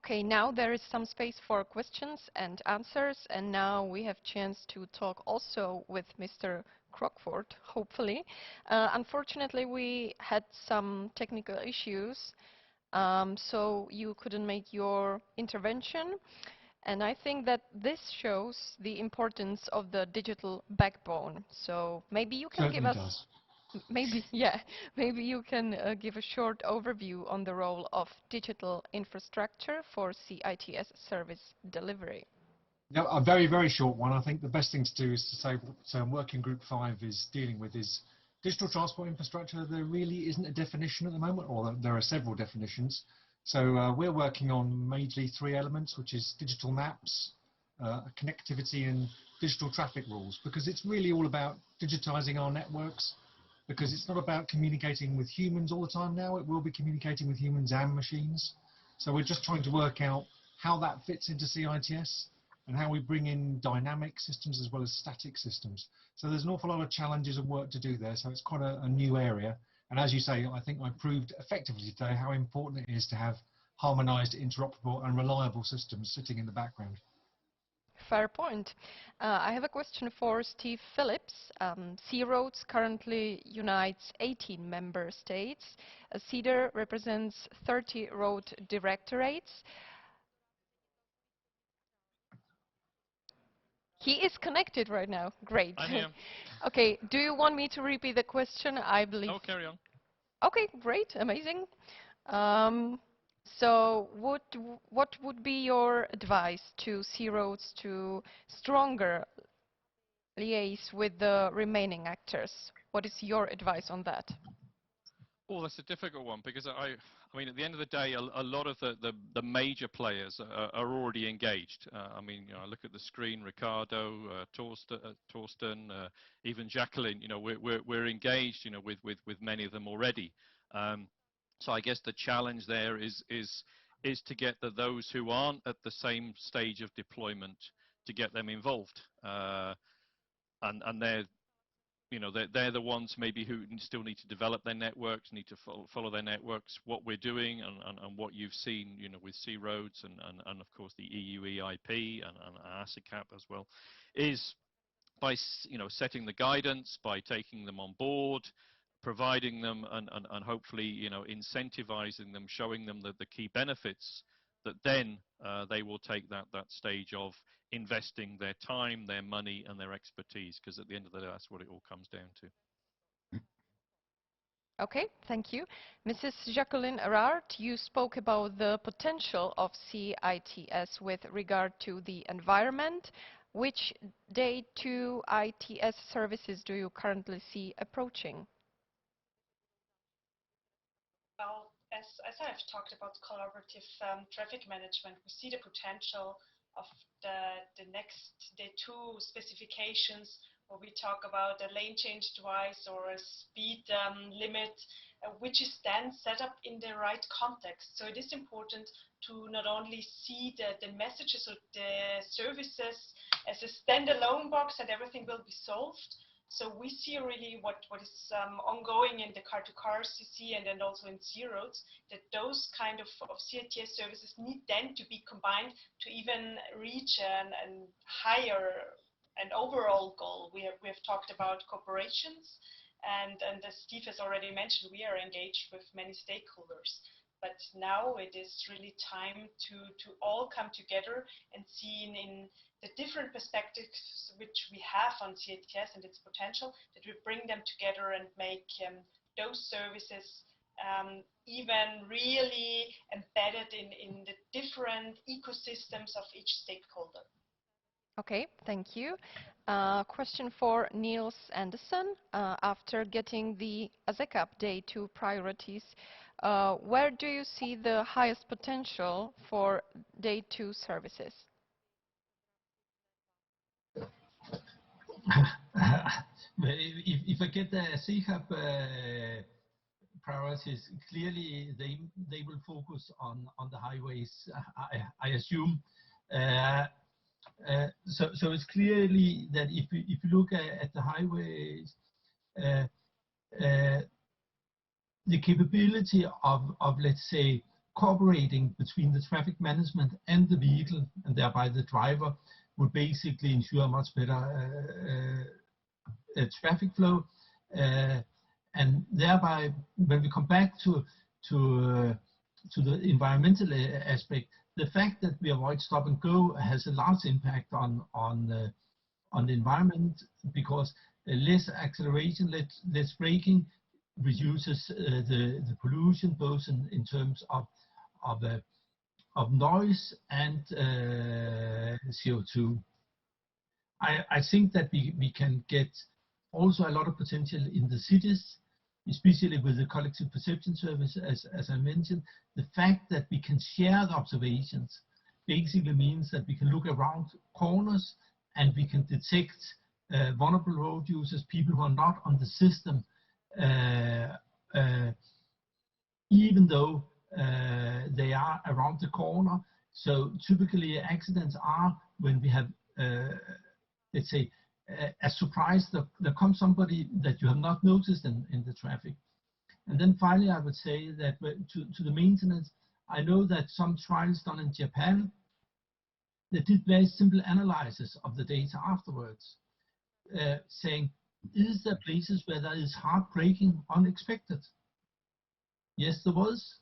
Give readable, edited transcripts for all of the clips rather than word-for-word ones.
Okay, now there is some space for questions and answers, and now we have chance to talk also with Mr. Crockford, hopefully. Unfortunately, we had some technical issues, so you couldn't make your intervention. And I think that this shows the importance of the digital backbone. So maybe you can give Certainly us, does. maybe, yeah, maybe you can give a short overview on the role of digital infrastructure for CITS service delivery. Yeah, a very, very short one. I think the best thing to do is to say what Working Group 5 is dealing with is digital transport infrastructure. There really isn't a definition at the moment, or there are several definitions. So we're working on majorly three elements, which is digital maps, connectivity, and digital traffic rules, because it's really all about digitizing our networks, because it's not about communicating with humans all the time now. It will be communicating with humans and machines. So we're just trying to work out how that fits into CITS and how we bring in dynamic systems as well as static systems. So there's an awful lot of challenges and work to do there. So it's quite a new area. And as you say, I think I proved effectively today how important it is to have harmonized, interoperable and reliable systems sitting in the background. Fair point. I have a question for Steve Phillips. C-Roads currently unites 18 member states. CEDAR represents 30 road directorates. He is connected right now. Great. I'm here. Okay, do you want me to repeat the question? I believe. Oh, carry on. Okay, great, amazing. So what would be your advice to C-Roads to stronger liaise with the remaining actors? What is your advice on that? Oh, that's a difficult one because I mean, at the end of the day, a lot of the major players are already engaged. I mean, you know, I look at the screen, Ricardo, Torsten, even Jacqueline. You know, we're engaged. You know, with many of them already. So I guess the challenge there is to get those who aren't at the same stage of deployment to get them involved, and they're, you know, they're the ones maybe who still need to develop their networks, need to follow their networks. What we're doing and what you've seen, you know, with C-Roads and of course the EU EIP and ASICAP as well, is by, you know, setting the guidance, by taking them on board, providing them and hopefully, you know, incentivizing them, showing them the key benefits, that then they will take that stage of investing their time, their money, and their expertise, because at the end of the day, that's what it all comes down to. Okay, thank you. Mrs. Jacqueline Erard, you spoke about the potential of CITS with regard to the environment. Which Day 2 ITS services do you currently see approaching? Well, as I've talked about collaborative traffic management, we see the potential of the next Day 2 specifications, where we talk about a lane change twice or a speed limit, which is then set up in the right context. So it is important to not only see the messages or the services as a standalone box and everything will be solved. So we see really what is ongoing in the car-to-car CC and then also in C-Roads, that those kind of CITS services need then to be combined to even reach an higher and overall goal. We have talked about corporations, and as Steve has already mentioned, we are engaged with many stakeholders. But now it is really time to all come together and see in the different perspectives which we have on CITS and its potential, that we bring them together and make those services even really embedded in the different ecosystems of each stakeholder. Okay, thank you. Question for Niels Anderson. After getting the ASICAP Day 2 priorities, where do you see the highest potential for Day 2 services? If I get the ASICAP priorities, clearly they will focus on the highways, I assume. So it's clearly that if you look at the highways, the capability of let's say cooperating between the traffic management and the vehicle, and thereby the driver, would basically ensure a much better traffic flow, and thereby, when we come back to the environmental aspect, the fact that we avoid stop and go has a large impact on the environment, because less acceleration, less braking reduces the pollution, both in terms of noise and CO2. I think that we can get also a lot of potential in the cities, especially with the collective perception service, as I mentioned. The fact that we can share the observations basically means that we can look around corners and we can detect vulnerable road users, people who are not on the system, even though they are around the corner. So typically accidents are when we have, let's say, a surprise that there comes somebody that you have not noticed in the traffic. And then finally, I would say that to the maintenance, I know that some trials done in Japan, they did very simple analysis of the data afterwards, saying, is there places where there is hard braking unexpected? Yes, there was.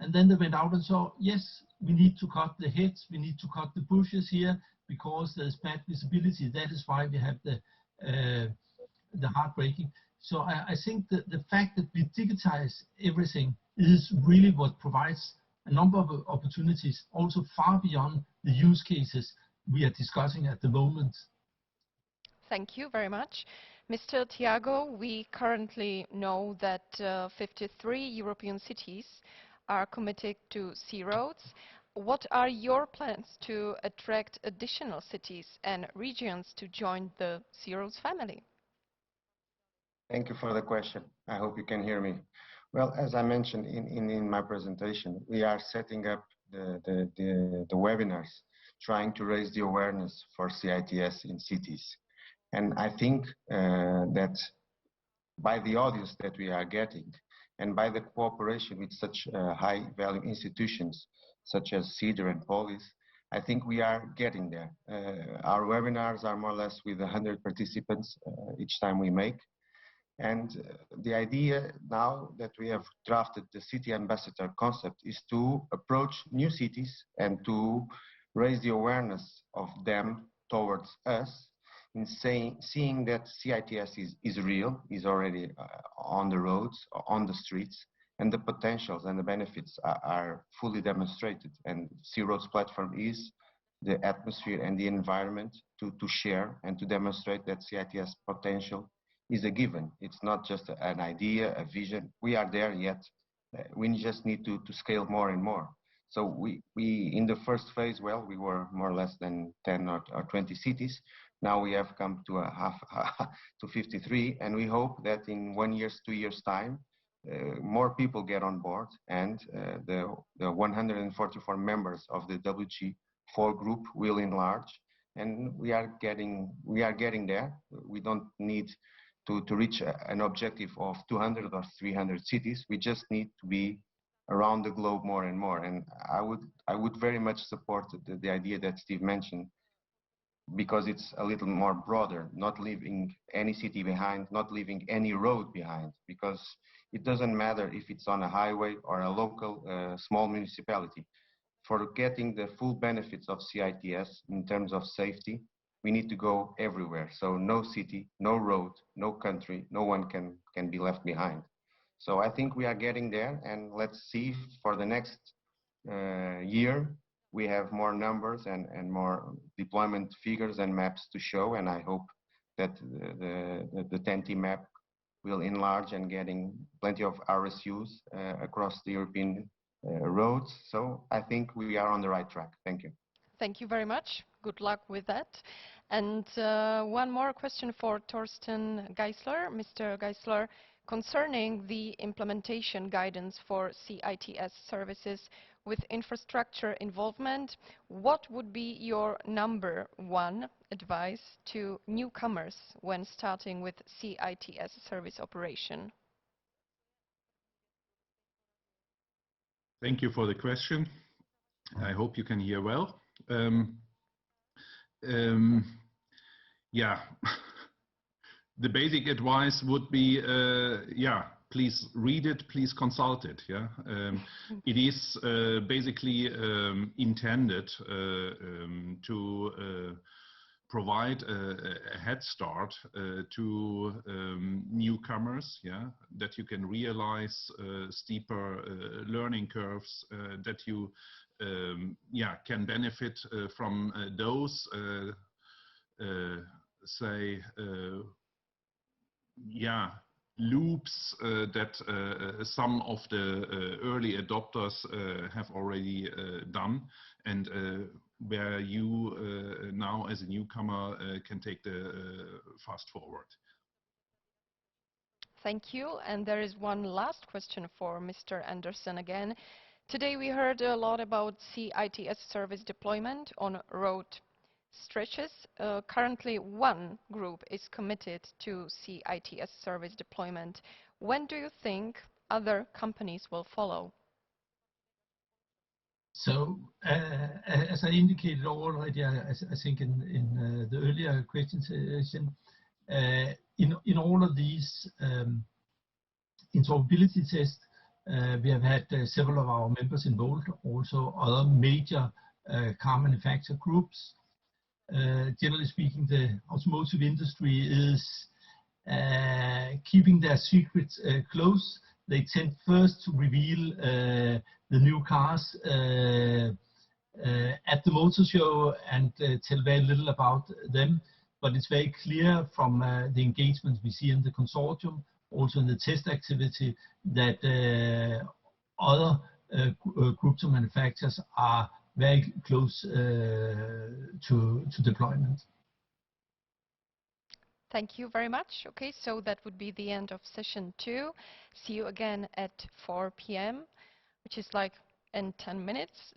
And then they went out and saw, yes, we need to cut the hedge, we need to cut the bushes here because there's bad visibility. That is why we have the hard braking. So I think that the fact that we digitize everything is really what provides a number of opportunities, also far beyond the use cases we are discussing at the moment. Thank you very much. Mr. Tiago, we currently know that 53 European cities are committed to C-roads. What are your plans to attract additional cities and regions to join the C-roads family? Thank you for the question. I hope you can hear me. Well, as I mentioned in my presentation, we are setting up the webinars, trying to raise the awareness for CITS in cities. And I think that by the audience that we are getting, and by the cooperation with such high-value institutions, such as CEDAR and Polis, I think we are getting there. Our webinars are more or less with 100 participants each time we make. And the idea now that we have drafted the city ambassador concept is to approach new cities and to raise the awareness of them towards us, in seeing that CITS is real, is already on the roads, on the streets, and the potentials and the benefits are fully demonstrated. And C-Roads platform is the atmosphere and the environment to share and to demonstrate that CITS potential is a given. It's not just an idea, a vision. We are there yet. We just need to scale more and more. So we in the first phase, well, we were more or less than 10 or 20 cities. Now we have come to to 53, and we hope that in 1 year, 2 years time, more people get on board, and the 144 members of the WG4 group will enlarge, and we are getting there. We don't need to reach an objective of 200 or 300 cities. We just need to be around the globe more and more. And I would very much support the idea that Steve mentioned, because it's a little more broader, not leaving any city behind, not leaving any road behind, because it doesn't matter if it's on a highway or a local small municipality. For getting the full benefits of CITS in terms of safety, we need to go everywhere. So no city, no road, no country, no one can be left behind. So I think we are getting there, and let's see if for the next year we have more numbers and more deployment figures and maps to show, and I hope that the 10T map will enlarge and getting plenty of RSUs across the European roads. So I think we are on the right track. Thank you. Thank you very much. Good luck with that. And one more question for Torsten Geisler. Mr. Geisler, concerning the implementation guidance for CITS services with infrastructure involvement, what would be your #1 advice to newcomers when starting with CITS service operation? Thank you for the question. I hope you can hear well. Yeah, the basic advice would be, yeah, please read it, please consult it. Yeah, it is basically intended to provide a head start to newcomers, yeah, that you can realize steeper learning curves, that you yeah, can benefit from those say yeah, loops that some of the early adopters have already done, and where you now as a newcomer can take the fast forward. Thank you. And there is one last question for Mr. Anderson again. Today we heard a lot about CITS service deployment on road stretches. Currently one group is committed to CITS service deployment. When do you think other companies will follow? So, as I indicated already, I think in the earlier question session, in all of these interoperability tests, we have had several of our members involved, also other major car manufacturer groups. Generally speaking, the automotive industry is keeping their secrets close. They tend first to reveal the new cars at the motor show and tell very little about them. But it's very clear from the engagements we see in the consortium, also in the test activity, that other groups of manufacturers are very close to deployment. Thank you very much. Okay, so that would be the end of session 2. See you again at 4 p.m., which is like in 10 minutes.